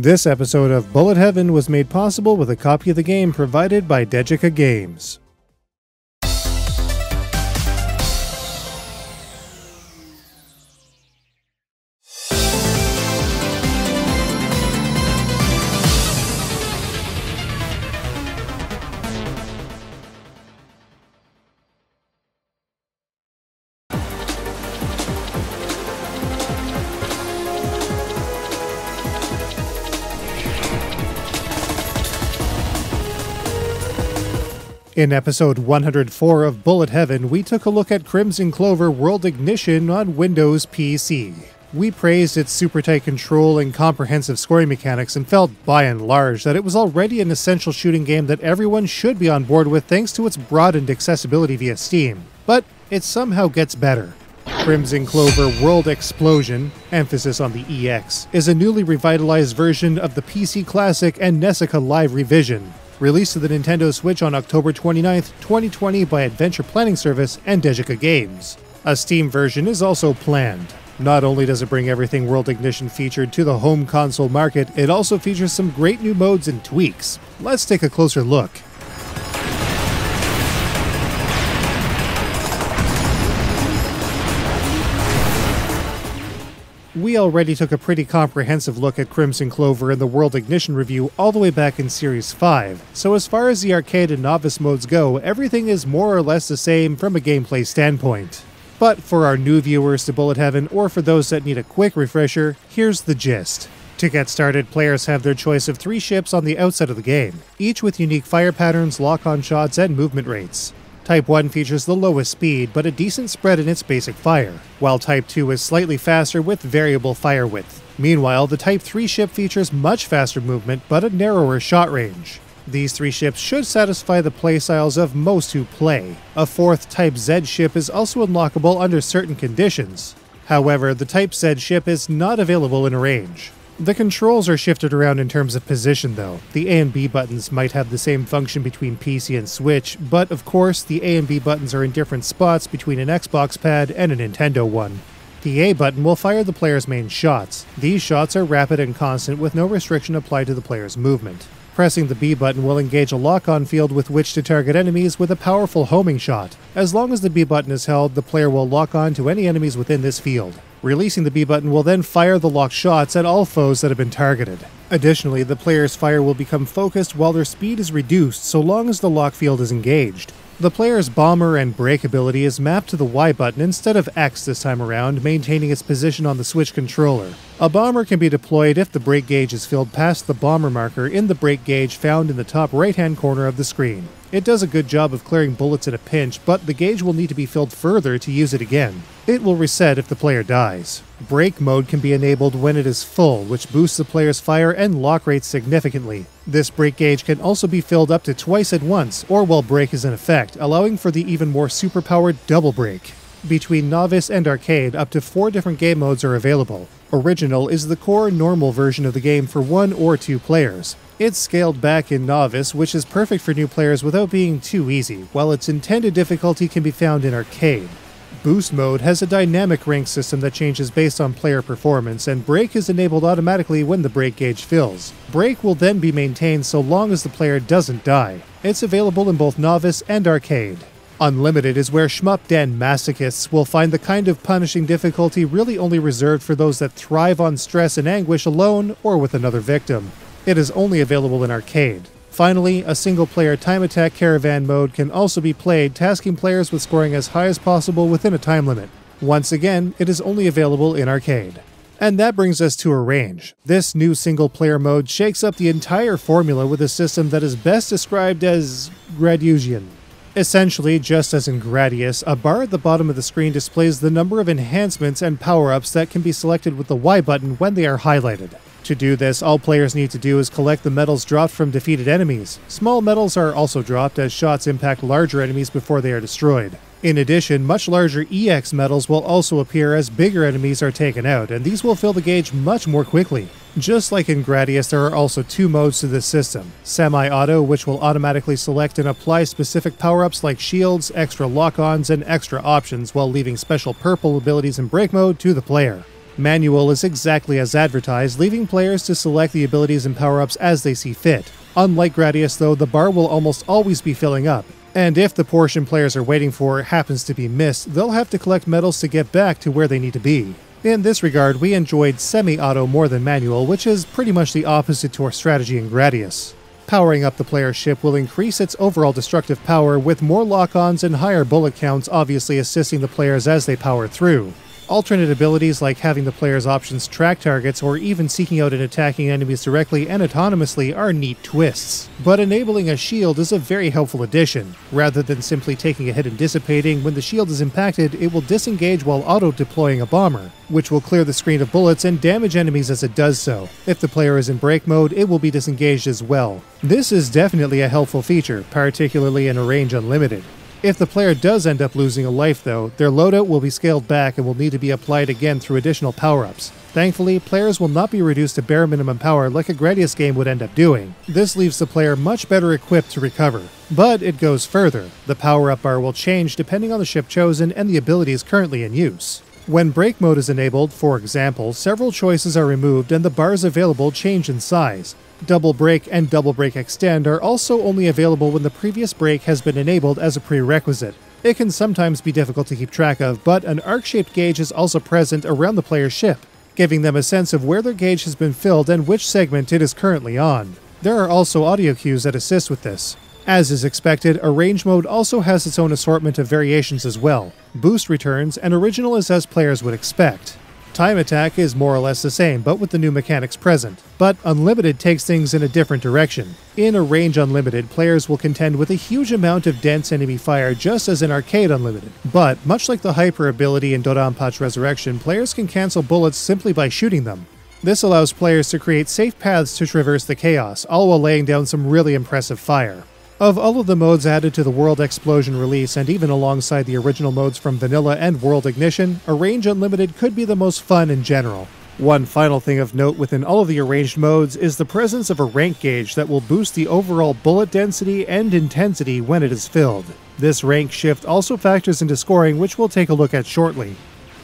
This episode of Bullet Heaven was made possible with a copy of the game provided by Doujin Games. In episode 104 of Bullet Heaven, we took a look at Crimzon Clover World Ignition on Windows PC. We praised its super tight control and comprehensive scoring mechanics and felt, by and large, that it was already an essential shooting game that everyone should be on board with thanks to its broadened accessibility via Steam. But it somehow gets better. Crimzon Clover World EXplosion, emphasis on the EX, is a newly revitalized version of the PC Classic and Nessica Live Revision, released to the Nintendo Switch on October 29, 2020 by adventure planning service and Doujin Games. A Steam version is also planned. Not only does it bring everything World Ignition featured to the home console market, it also features some great new modes and tweaks. Let's take a closer look. We already took a pretty comprehensive look at Crimzon Clover in the World Ignition review all the way back in Series 5, so as far as the arcade and novice modes go, everything is more or less the same from a gameplay standpoint. But for our new viewers to Bullet Heaven, or for those that need a quick refresher, here's the gist. To get started, players have their choice of 3 ships on the outset of the game, each with unique fire patterns, lock-on shots, and movement rates. Type 1 features the lowest speed, but a decent spread in its basic fire, while Type 2 is slightly faster with variable fire width. Meanwhile, the Type 3 ship features much faster movement, but a narrower shot range. These 3 ships should satisfy the playstyles of most who play. A 4th Type Z ship is also unlockable under certain conditions. However, the Type Z ship is not available in range. The controls are shifted around in terms of position though. The A and B buttons might have the same function between PC and Switch, but of course the A and B buttons are in different spots between an Xbox pad and a Nintendo one. The A button will fire the player's main shots. These shots are rapid and constant with no restriction applied to the player's movement. Pressing the B button will engage a lock-on field with which to target enemies with a powerful homing shot. As long as the B button is held, the player will lock on to any enemies within this field. Releasing the B button will then fire the locked shots at all foes that have been targeted. Additionally, the player's fire will become focused while their speed is reduced so long as the lock field is engaged. The player's bomber and brake ability is mapped to the Y button instead of X this time around, maintaining its position on the Switch controller. A bomber can be deployed if the brake gauge is filled past the bomber marker in the brake gauge found in the top right-hand corner of the screen. It does a good job of clearing bullets in a pinch, but the gauge will need to be filled further to use it again. It will reset if the player dies. Brake mode can be enabled when it is full, which boosts the player's fire and lock rates significantly. This brake gauge can also be filled up to twice at once, or while brake is in effect, allowing for the even more superpowered double brake. Between Novice and Arcade, up to 4 different game modes are available. Original is the core normal version of the game for 1 or 2 players. It's scaled back in Novice, which is perfect for new players without being too easy, while its intended difficulty can be found in Arcade. Boost mode has a dynamic rank system that changes based on player performance, and brake is enabled automatically when the brake gauge fills. Brake will then be maintained so long as the player doesn't die. It's available in both Novice and Arcade. Unlimited is where shmup den masochists will find the kind of punishing difficulty really only reserved for those that thrive on stress and anguish alone or with another victim. It is only available in Arcade. Finally, a single-player time attack caravan mode can also be played, tasking players with scoring as high as possible within a time limit. Once again, it is only available in Arcade. And that brings us to Arrange. This new single-player mode shakes up the entire formula with a system that is best described as Gradiusian. Essentially, just as in Gradius, a bar at the bottom of the screen displays the number of enhancements and power-ups that can be selected with the Y button when they are highlighted. To do this, all players need to do is collect the medals dropped from defeated enemies. Small medals are also dropped as shots impact larger enemies before they are destroyed. In addition, much larger EX medals will also appear as bigger enemies are taken out, and these will fill the gauge much more quickly. Just like in Gradius, there are also 2 modes to this system. Semi-auto, which will automatically select and apply specific power-ups like shields, extra lock-ons, and extra options while leaving special purple abilities in brake mode to the player. Manual is exactly as advertised, leaving players to select the abilities and power-ups as they see fit. Unlike Gradius though, the bar will almost always be filling up, and if the portion players are waiting for happens to be missed, they'll have to collect medals to get back to where they need to be. In this regard, we enjoyed semi-auto more than manual, which is pretty much the opposite to our strategy in Gradius. Powering up the player's ship will increase its overall destructive power, with more lock-ons and higher bullet counts obviously assisting the players as they power through. Alternate abilities like having the player's options track targets or even seeking out and attacking enemies directly and autonomously are neat twists. But enabling a shield is a very helpful addition. Rather than simply taking a hit and dissipating, when the shield is impacted, it will disengage while auto-deploying a bomber, which will clear the screen of bullets and damage enemies as it does so. If the player is in break mode, it will be disengaged as well. This is definitely a helpful feature, particularly in a range unlimited. If the player does end up losing a life though, their loadout will be scaled back and will need to be applied again through additional power-ups. Thankfully, players will not be reduced to bare minimum power like a Gradius game would end up doing. This leaves the player much better equipped to recover. But it goes further. The power-up bar will change depending on the ship chosen and the abilities currently in use. When break mode is enabled, for example, several choices are removed and the bars available change in size. Double Break and Double Break Extend are also only available when the previous break has been enabled as a prerequisite. It can sometimes be difficult to keep track of, but an arc-shaped gauge is also present around the player's ship, giving them a sense of where their gauge has been filled and which segment it is currently on. There are also audio cues that assist with this. As is expected, Arrange mode also has its own assortment of variations as well. Boost returns, and Original is as players would expect. Time Attack is more or less the same, but with the new mechanics present. But Unlimited takes things in a different direction. In Arrange Unlimited, players will contend with a huge amount of dense enemy fire just as in Arcade Unlimited. But, much like the Hyper ability in Dodonpachi Resurrection, players can cancel bullets simply by shooting them. This allows players to create safe paths to traverse the chaos, all while laying down some really impressive fire. Of all of the modes added to the World EXplosion release, and even alongside the original modes from Vanilla and World Ignition, Arrange Unlimited could be the most fun in general. One final thing of note within all of the arranged modes is the presence of a rank gauge that will boost the overall bullet density and intensity when it is filled. This rank shift also factors into scoring, which we'll take a look at shortly.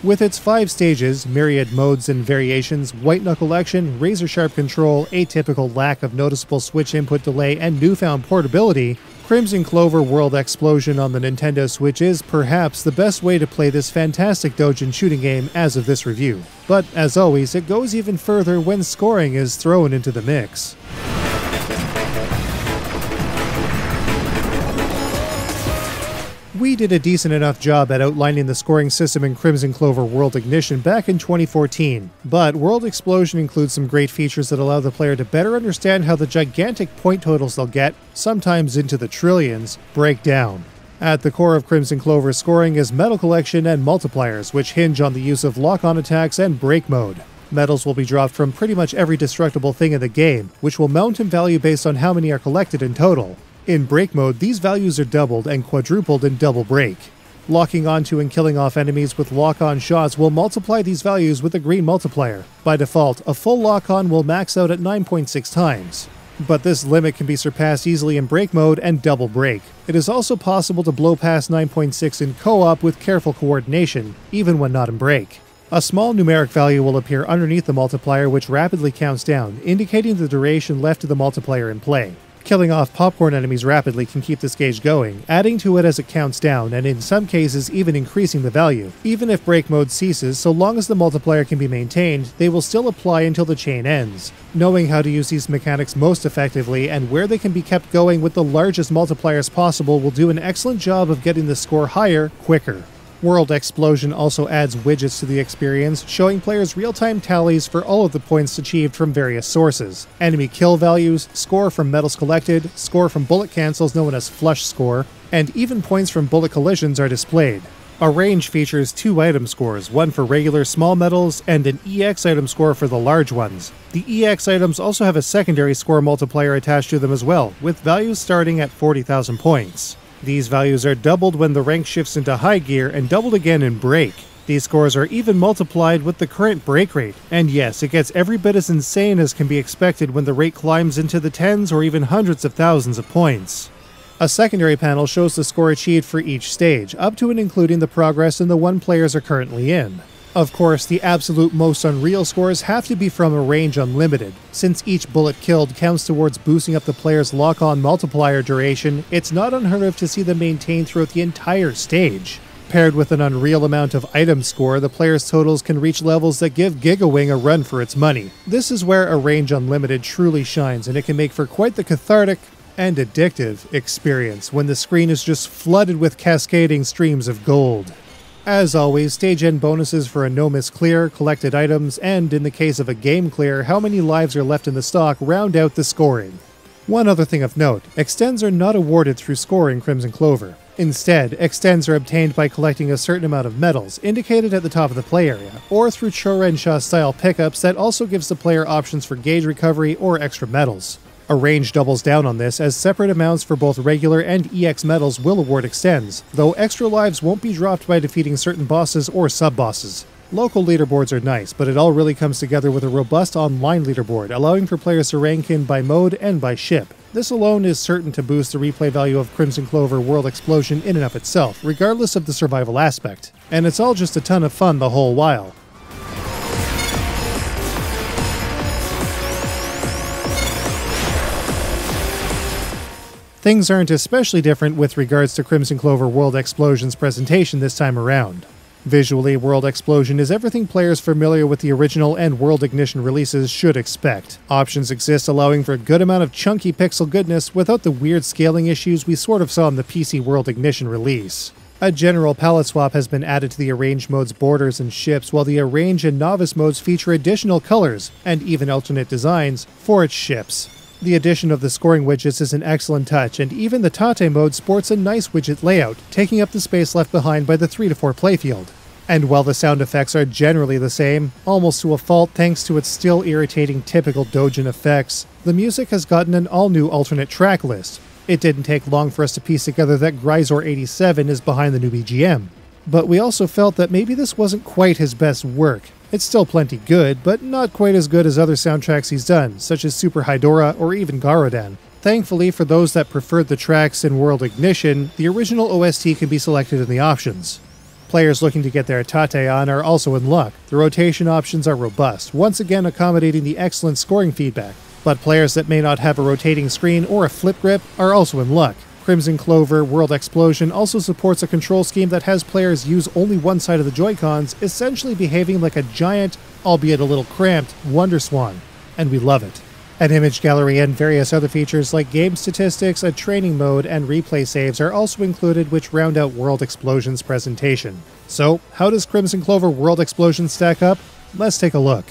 With its 5 stages, myriad modes and variations, white knuckle action, razor-sharp control, atypical lack of noticeable switch input delay, and newfound portability, Crimzon Clover World EXplosion on the Nintendo Switch is perhaps the best way to play this fantastic Doujin shooting game as of this review. But as always, it goes even further when scoring is thrown into the mix. We did a decent enough job at outlining the scoring system in Crimzon Clover World Ignition back in 2014, but World EXplosion includes some great features that allow the player to better understand how the gigantic point totals they'll get, sometimes into the trillions, break down. At the core of Crimzon Clover's scoring is medal collection and multipliers, which hinge on the use of lock-on attacks and break mode. Medals will be dropped from pretty much every destructible thing in the game, which will mount in value based on how many are collected in total. In break mode, these values are doubled and quadrupled in double break. Locking onto and killing off enemies with lock-on shots will multiply these values with a green multiplier. By default, a full lock-on will max out at 9.6 times. But this limit can be surpassed easily in break mode and double break. It is also possible to blow past 9.6 in co-op with careful coordination, even when not in break. A small numeric value will appear underneath the multiplier, which rapidly counts down, indicating the duration left of the multiplier in play. Killing off popcorn enemies rapidly can keep this gauge going, adding to it as it counts down, and in some cases even increasing the value. Even if break mode ceases, so long as the multiplier can be maintained, they will still apply until the chain ends. Knowing how to use these mechanics most effectively and where they can be kept going with the largest multipliers possible will do an excellent job of getting the score higher, quicker. World EXplosion also adds widgets to the experience, showing players real-time tallies for all of the points achieved from various sources. Enemy kill values, score from medals collected, score from bullet cancels known as flush score, and even points from bullet collisions are displayed. Arrange features 2 item scores, one for regular small medals and an EX item score for the large ones. The EX items also have a secondary score multiplier attached to them as well, with values starting at 40,000 points. These values are doubled when the rank shifts into high gear and doubled again in break. These scores are even multiplied with the current break rate, and yes, it gets every bit as insane as can be expected when the rate climbs into the tens or even hundreds of thousands of points. A secondary panel shows the score achieved for each stage, up to and including the progress in the one players are currently in. Of course, the absolute most unreal scores have to be from a range unlimited. Since each bullet killed counts towards boosting up the player's lock-on multiplier duration, it's not unheard of to see them maintained throughout the entire stage. Paired with an unreal amount of item score, the player's totals can reach levels that give Gigawing a run for its money. This is where a range unlimited truly shines, and it can make for quite the cathartic and addictive experience when the screen is just flooded with cascading streams of gold. As always, stage end bonuses for a no-miss clear, collected items, and in the case of a game clear, how many lives are left in the stock round out the scoring. One other thing of note, extends are not awarded through scoring Crimzon Clover. Instead, extends are obtained by collecting a certain amount of medals, indicated at the top of the play area, or through Chorensha-style pickups that also gives the player options for gauge recovery or extra medals. A range doubles down on this, as separate amounts for both regular and EX medals will award extends, though extra lives won't be dropped by defeating certain bosses or sub-bosses. Local leaderboards are nice, but it all really comes together with a robust online leaderboard, allowing for players to rank in by mode and by ship. This alone is certain to boost the replay value of Crimzon Clover World EXplosion in and of itself, regardless of the survival aspect. And it's all just a ton of fun the whole while. Things aren't especially different with regards to Crimzon Clover World EXplosion's presentation this time around. Visually, World EXplosion is everything players familiar with the original and World Ignition releases should expect. Options exist allowing for a good amount of chunky pixel goodness without the weird scaling issues we sort of saw in the PC World Ignition release. A general palette swap has been added to the Arrange mode's borders and ships, while the Arrange and Novice modes feature additional colors, and even alternate designs, for its ships. The addition of the scoring widgets is an excellent touch, and even the Tate mode sports a nice widget layout, taking up the space left behind by the 3-4 playfield. And while the sound effects are generally the same, almost to a fault thanks to its still irritating typical Doujin effects, the music has gotten an all-new alternate track list. It didn't take long for us to piece together that Gryzor87 is behind the new BGM. But we also felt that maybe this wasn't quite his best work. It's still plenty good, but not quite as good as other soundtracks he's done, such as Super Hydora or even Garodan. Thankfully, for those that preferred the tracks in World Ignition, the original OST can be selected in the options. Players looking to get their Tate on are also in luck. The rotation options are robust, once again accommodating the excellent scoring feedback. But players that may not have a rotating screen or a flip grip are also in luck. Crimzon Clover World EXplosion also supports a control scheme that has players use only one side of the Joy-Cons, essentially behaving like a giant, albeit a little cramped, Wonderswan. And we love it. An image gallery and various other features like game statistics, a training mode, and replay saves are also included, which round out World EXplosion's presentation. So, how does Crimzon Clover World EXplosion stack up? Let's take a look.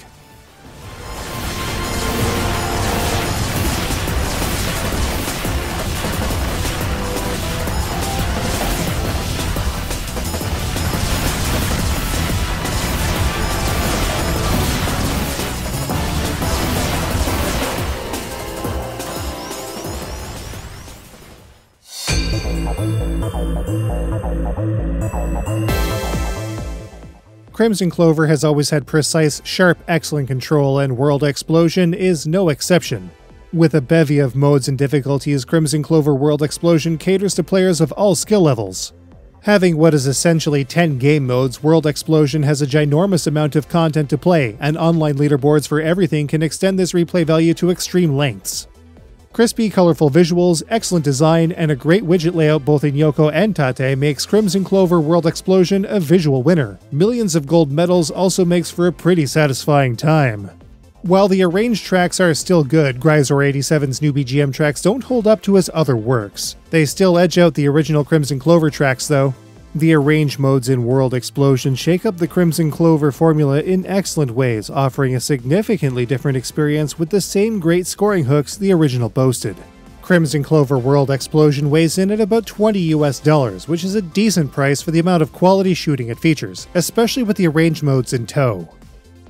Crimzon Clover has always had precise, sharp, excellent control, and World EXplosion is no exception. With a bevy of modes and difficulties, Crimzon Clover World EXplosion caters to players of all skill levels. Having what is essentially 10 game modes, World EXplosion has a ginormous amount of content to play, and online leaderboards for everything can extend this replay value to extreme lengths. Crispy, colorful visuals, excellent design, and a great widget layout both in Yoko and Tate makes Crimzon Clover World EXplosion a visual winner. Millions of gold medals also makes for a pretty satisfying time. While the arranged tracks are still good, Gryzor87's new BGM tracks don't hold up to his other works. They still edge out the original Crimzon Clover tracks though. The arrange modes in World EXplosion shake up the Crimzon Clover formula in excellent ways, offering a significantly different experience with the same great scoring hooks the original boasted. Crimzon Clover World EXplosion weighs in at about $20 US, which is a decent price for the amount of quality shooting it features, especially with the arrange modes in tow.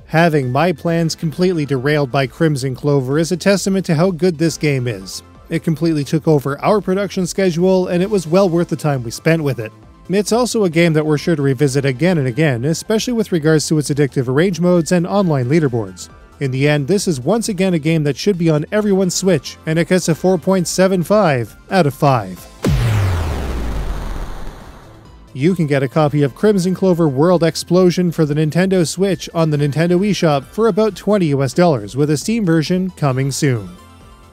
Having my plans completely derailed by Crimzon Clover is a testament to how good this game is. It completely took over our production schedule, and it was well worth the time we spent with it. It's also a game that we're sure to revisit again and again, especially with regards to its addictive arrange modes and online leaderboards. In the end, this is once again a game that should be on everyone's Switch, and it gets a 4.75 out of 5. You can get a copy of Crimzon Clover World EXplosion for the Nintendo Switch on the Nintendo eShop for about $20 US, with a Steam version coming soon.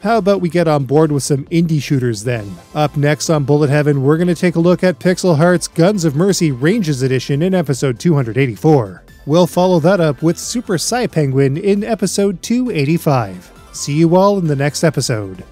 How about we get on board with some indie shooters then? Up next on Bullet Heaven, we're going to take a look at Pixel Heart's Guns of Mercy Ranges Edition in episode 284. We'll follow that up with Super Psy Penguin in episode 285. See you all in the next episode.